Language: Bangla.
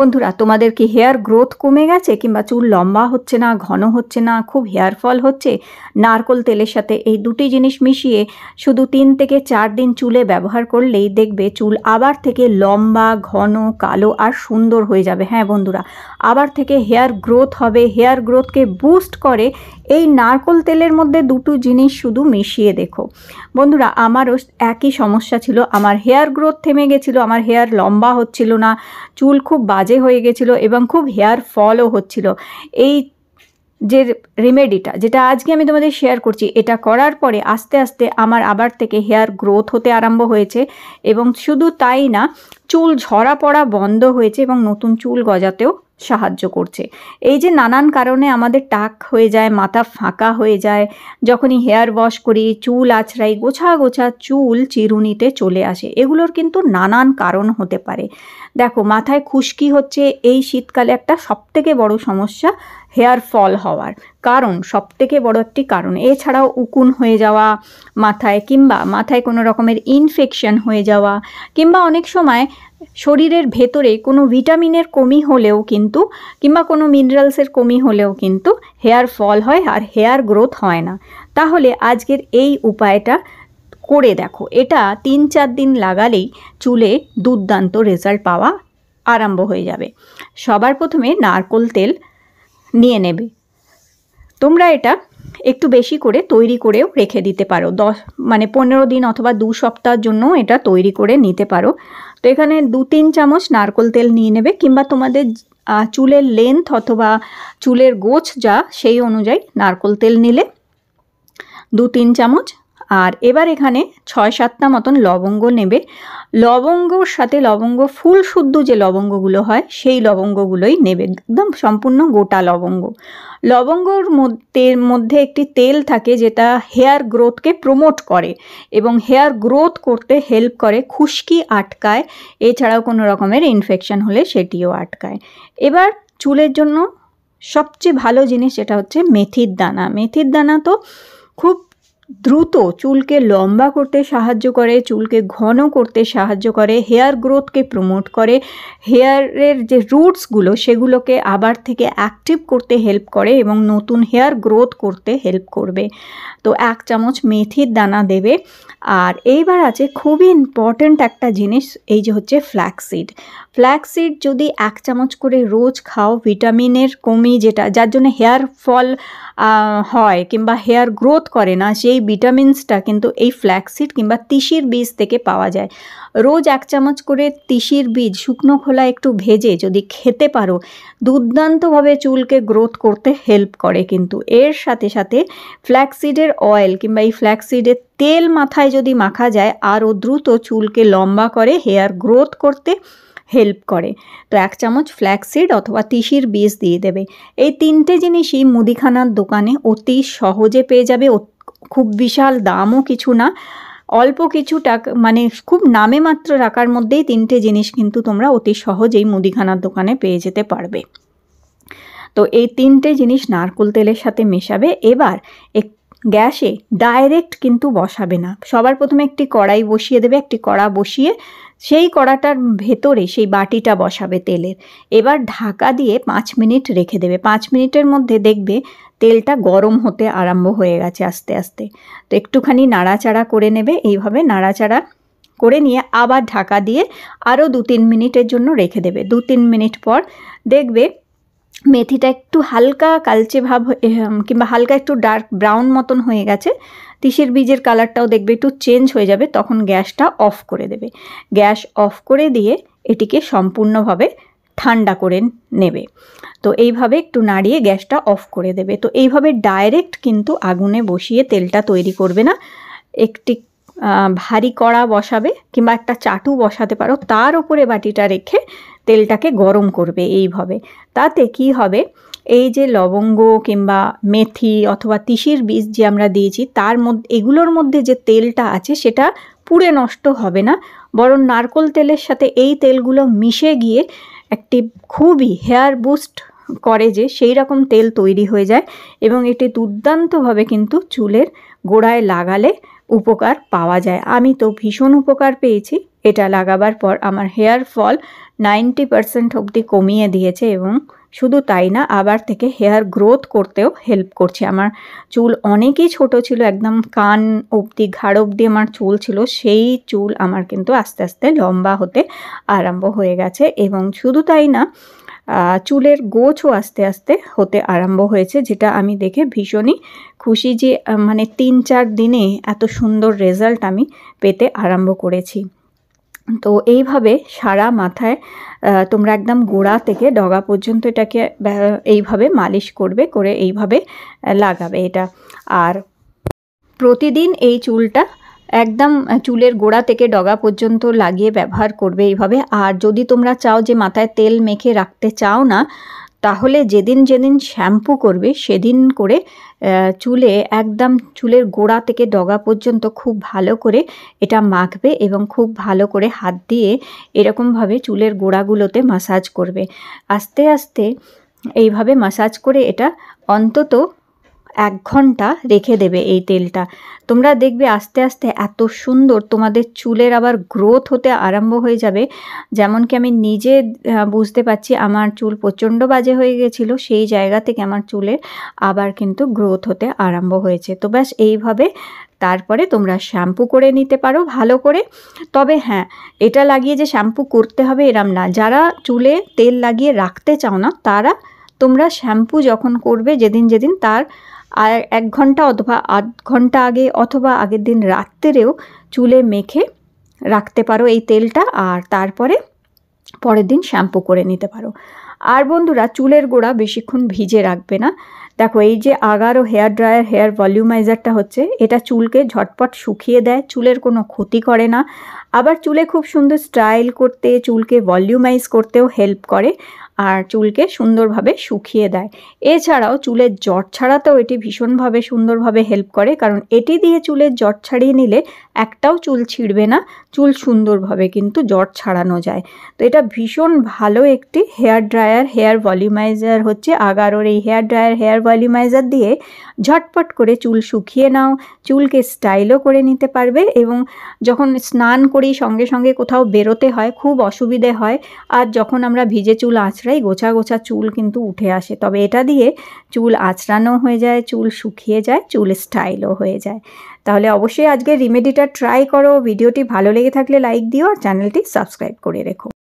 বন্ধুরা, তোমাদের কি হেয়ার গ্রোথ কমে গেছে কিংবা চুল লম্বা হচ্ছে না, ঘন হচ্ছে না, খুব হেয়ার ফল হচ্ছে? নারকোল তেলের সাথে এই দুটি জিনিস মিশিয়ে শুধু 3 থেকে 4 দিন চুলে ব্যবহার করলেই দেখবে চুল আবার থেকে লম্বা, ঘন, কালো আর সুন্দর হয়ে যাবে। হ্যাঁ বন্ধুরা, আবার থেকে হেয়ার গ্রোথ হবে। হেয়ার গ্রোথকে বুস্ট করে এই নারকোল তেলের মধ্যে দুটো জিনিস শুধু মিশিয়ে দেখো। বন্ধুরা, আমারও একই সমস্যা ছিল। আমার হেয়ার গ্রোথ থেমে গেছিলো, আমার হেয়ার লম্বা হচ্ছিল না, চুল খুব বাজে হয়ে গেছিলো এবং খুব হেয়ার ফলও হচ্ছিল। এই যে রেমেডিটা, যেটা আজকে আমি তোমাদের শেয়ার করছি, এটা করার পরে আস্তে আস্তে আমার আবার থেকে হেয়ার গ্রোথ হতে আরম্ভ হয়েছে এবং শুধু তাই না, চুল ঝরা পড়া বন্ধ হয়েছে এবং নতুন চুল গজাতেও সাহায্য করছে। এই যে নানান কারণে আমাদের টাক হয়ে যায়, মাথা ফাঁকা হয়ে যায়, যখনই হেয়ার ওয়াশ করি, চুল আঁচড়াই, গোছা গোছা চুল চিরুনিতে চলে আসে, এগুলোর কিন্তু নানান কারণ হতে পারে। দেখো, মাথায় খুশকি হচ্ছে এই শীতকালে একটা সবথেকে বড় সমস্যা হেয়ার ফল হওয়ার কারণ, সবথেকে বড় একটি কারণ। এছাড়াও উকুন হয়ে যাওয়া মাথায়, কিংবা মাথায় কোনো রকমের ইনফেকশন হয়ে যাওয়া, কিংবা অনেক সময় শরীরের ভেতরে কোনো ভিটামিনের কমি হলেও কিন্তু, কিংবা কোনো মিনারেলসের কমি হলেও কিন্তু হেয়ার ফল হয় আর হেয়ার গ্রোথ হয় না। তাহলে আজকের এই উপায়টা করে দেখো। এটা 3-4 দিন লাগালেই চুলে দুর্দান্ত রেজাল্ট পাওয়া আরম্ভ হয়ে যাবে। সবার প্রথমে নারকোল তেল নিয়ে নেবে। তোমরা এটা একটু বেশি করে তৈরি করেও রেখে দিতে পারো, 15 দিন অথবা 2 সপ্তাহের জন্য এটা তৈরি করে নিতে পারো। তো এখানে 2-3 চামচ নারকোল তেল নিয়ে নেবে, কিংবা তোমাদের চুলের লেন্থ অথবা চুলের গোছ যা, সেই অনুযায়ী নারকোল তেল নিলে 2-3 চামচ। আর এবার এখানে 6-7টা মতন লবঙ্গ নেবে। লবঙ্গর সাথে লবঙ্গ ফুল শুদ্ধ যে লবঙ্গগুলো হয়, সেই লবঙ্গগুলোই নেবে, একদম সম্পূর্ণ গোটা লবঙ্গ। লবঙ্গর মধ্যে একটি তেল থাকে যেটা হেয়ার গ্রোথকে প্রমোট করে এবং হেয়ার গ্রোথ করতে হেল্প করে, খুশকি আটকায়, এছাড়াও কোনো রকমের ইনফেকশন হলে সেটিও আটকায়। এবার চুলের জন্য সবচেয়ে ভালো জিনিস যেটা হচ্ছে মেথির দানা। মেথির দানা তো খুব দ্রুত চুলকে লম্বা করতে সাহায্য করে, চুলকে ঘন করতে সাহায্য করে, হেয়ার গ্রোথকে প্রমোট করে, হেয়ারের যে রুটসগুলো সেগুলোকে আবার থেকে অ্যাক্টিভ করতে হেল্প করে এবং নতুন হেয়ার গ্রোথ করতে হেল্প করবে। তো 1 চামচ মেথির দানা দেবে। আর এইবার আছে খুবই ইম্পর্ট্যান্ট একটা জিনিস, এই যে হচ্ছে ফ্ল্যাক্সিড। ফ্ল্যাক্সিড যদি 1 চামচ করে রোজ খাও, ভিটামিনের কমি যেটা, যার জন্য হেয়ার ফল হয় কিংবা হেয়ার গ্রোথ করে না, সেই ভিটামিনসটা কিন্তু এই ফ্ল্যাক্সিড কিংবা তিসির বীজ থেকে পাওয়া যায়। রোজ 1 চামচ করে তিসির বীজ শুকনো খোলা একটু ভেজে যদি খেতে পারো, দুর্দান্তভাবে চুলকে গ্রোথ করতে হেল্প করে। কিন্তু এর সাথে সাথে ফ্ল্যাক্সিডের অয়েল কিংবা এই ফ্ল্যাক্সিডের তেল মাথায় যদি মাখা যায়, আরও দ্রুত চুলকে লম্বা করে, হেয়ার গ্রোথ করতে হেল্প করে। তো 1 চামচ ফ্ল্যাক্সিড অথবা তিসির বীজ দিয়ে দেবে। এই 3টে জিনিসই মুদিখানার দোকানে অতি সহজে পেয়ে যাবে। খুব বিশাল দামও কিছু না, অল্প কিছু টাকা, খুব নামে মাত্র টাকার মধ্যেই 3টে জিনিস কিন্তু তোমরা অতি সহজেই মুদিখানার দোকানে পেয়ে যেতে পারবে। তো এই 3টে জিনিস নারকোল তেলের সাথে মেশাবে। এবার গ্যাসে ডাইরেক্ট কিন্তু বসাবে না, সবার প্রথমে একটি কড়াই বসিয়ে দেবে। একটি কড়া বসিয়ে সেই কড়াটার ভেতরে সেই বাটিটা বসাবে তেলের। এবার ঢাকা দিয়ে 5 মিনিট রেখে দেবে। 5 মিনিটের মধ্যে দেখবে তেলটা গরম হতে আরম্ভ হয়ে গেছে আস্তে আস্তে। তো একটুখানি নাড়াচাড়া করে নেবে। এইভাবে নাড়াচাড়া করে নিয়ে আবার ঢাকা দিয়ে আরও 2-3 মিনিটের জন্য রেখে দেবে। 2-3 মিনিট পর দেখবে মেথিটা একটু হালকা কালচে ভাব কিংবা হালকা একটু ডার্ক ব্রাউন মতন হয়ে গেছে। তিসির বীজের কালারটাও দেখবে একটু চেঞ্জ হয়ে যাবে, তখন গ্যাসটা অফ করে দেবে। গ্যাস অফ করে দিয়ে এটিকে সম্পূর্ণভাবে ঠান্ডা করে নেবে। তো এইভাবে একটু নাড়িয়ে গ্যাসটা অফ করে দেবে। তো এইভাবে ডাইরেক্ট কিন্তু আগুনে বসিয়ে তেলটা তৈরি করবে না। একটি ভারী কড়া বসাবে কিংবা একটা চাটু বসাতে পারো, তার উপরে বাটিটা রেখে তেলটাকে গরম করবে এইভাবে। তাতে কি হবে, এই যে লবঙ্গ কিংবা মেথি অথবা তিসির বীজ যে আমরা দিয়েছি, তার মধ্যে এগুলোর মধ্যে যে তেলটা আছে সেটা পুড়ে নষ্ট হবে না, বরং নারকোল তেলের সাথে এই তেলগুলো মিশে গিয়ে একটি খুবই হেয়ার বুস্ট করে, যে সেই রকম তেল তৈরি হয়ে যায় এবং এটি দুর্দান্তভাবে কিন্তু চুলের গোড়ায় লাগালে উপকার পাওয়া যায়। আমি তো ভীষণ উপকার পেয়েছি। এটা লাগাবার পর আমার হেয়ার ফল 90% অবধি কমিয়ে দিয়েছে এবং শুধু তাই না, আবার থেকে হেয়ার গ্রোথ করতেও হেল্প করছে। আমার চুল অনেকই ছোট ছিল, একদম কান অবধি ঘাড় অবধি আমার চুল ছিল, সেই চুল আমার কিন্তু আস্তে আস্তে লম্বা হতে আরম্ভ হয়ে গেছে। এবং শুধু তাই না, চুলের গোছও আস্তে আস্তে হতে আরম্ভ হয়েছে, যেটা আমি দেখে ভীষণই খুশি যে মানে 3-4 দিনে এত সুন্দর রেজাল্ট আমি পেতে আরম্ভ করেছি। তো এইভাবে সারা মাথায় তোমরা একদম গোড়া থেকে ডগা পর্যন্ত এটাকে এইভাবে মালিশ করবে, করে এইভাবে লাগাবে এটা। আর প্রতিদিন এই চুলটা একদম চুলের গোড়া থেকে ডগা পর্যন্ত লাগিয়ে ব্যবহার করবে এইভাবে। আর যদি তোমরা চাও যে মাথায় তেল মেখে রাখতে চাও না, তাহলে যেদিন যেদিন শ্যাম্পু করবে সেদিন করে চুলে একদম চুলের গোড়া থেকে ডগা পর্যন্ত খুব ভালো করে এটা মাখবে এবং খুব ভালো করে হাত দিয়ে এরকমভাবে চুলের গোড়াগুলোতে মাসাজ করবে। আস্তে আস্তে এইভাবে মাসাজ করে এটা অন্তত 1 ঘন্টা রেখে দেবে এই তেলটা। তোমরা দেখবে আস্তে আস্তে এত সুন্দর তোমাদের চুলের আবার গ্রোথ হতে আরম্ভ হয়ে যাবে। যেমন কি আমি নিজে বুঝতে পারছি, আমার চুল প্রচণ্ড বাজে হয়ে গেছিলো, সেই জায়গা থেকে আমার চুলের আবার কিন্তু গ্রোথ হতে আরম্ভ হয়েছে। তো ব্যাস এইভাবে তারপরে তোমরা শ্যাম্পু করে নিতে পারো ভালো করে। তবে হ্যাঁ, এটা লাগিয়ে যে শ্যাম্পু করতে হবে এরম না। যারা চুলে তেল লাগিয়ে রাখতে চাও না, তারা তোমরা শ্যাম্পু যখন করবে যেদিন যেদিন তার 1 ঘন্টা অথবা 8 ঘন্টা আগে অথবা আগের দিন রাত্রেও চুলে মেখে রাখতে পারো এই তেলটা, আর তারপরে পরের দিন শ্যাম্পু করে নিতে পারো। আর বন্ধুরা, চুলের গোড়া বেশিক্ষণ ভিজে রাখবে না। দেখো, এই যে আগারো হেয়ার ড্রায়ার হেয়ার ভলিউমাইজারটা হচ্ছে, এটা চুলকে ঝটপট শুকিয়ে দেয়, চুলের কোনো ক্ষতি করে না, আবার চুলে খুব সুন্দর স্টাইল করতে, চুলকে ভলিউমাইজ করতেও হেল্প করে, আর চুলকে সুন্দরভাবে শুকিয়ে দেয়। এছাড়াও চুলের জট ছাড়াতেও এটি ভীষণভাবে সুন্দরভাবে হেল্প করে, কারণ এটি দিয়ে চুলের জট ছাড়িয়ে নিলে একটাও চুল ছিঁড়বে না, চুল সুন্দরভাবে কিন্তু জট ছাড়ানো যায়। তো এটা ভীষণ ভালো একটি হেয়ার ড্রায়ার হেয়ার ভলিউমাইজার হচ্ছে আগারোর। এই হেয়ার ড্রায়ার হেয়ার ভলিউমাইজার দিয়ে ঝটপট করে চুল শুকিয়ে নাও, চুলকে স্টাইলও করে নিতে পারবে। এবং যখন স্নান করি সঙ্গে সঙ্গে কোথাও বেরোতে হয়, খুব অসুবিধে হয়, আর যখন আমরা ভিজে চুল আঁচড়াই গোছা গোছা চুল কিন্তু উঠে আসে, তবে এটা দিয়ে চুল আঁচড়ানো হয়ে যায়, চুল শুকিয়ে যায়, চুল স্টাইলও হয়ে যায়। তাহলে অবশ্যই আজকে রেমেডিটা ট্রাই করো। ভিডিওটি ভালো লেগে থাকলে লাইক দিও আর চ্যানেলটি সাবস্ক্রাইব করে রেখো।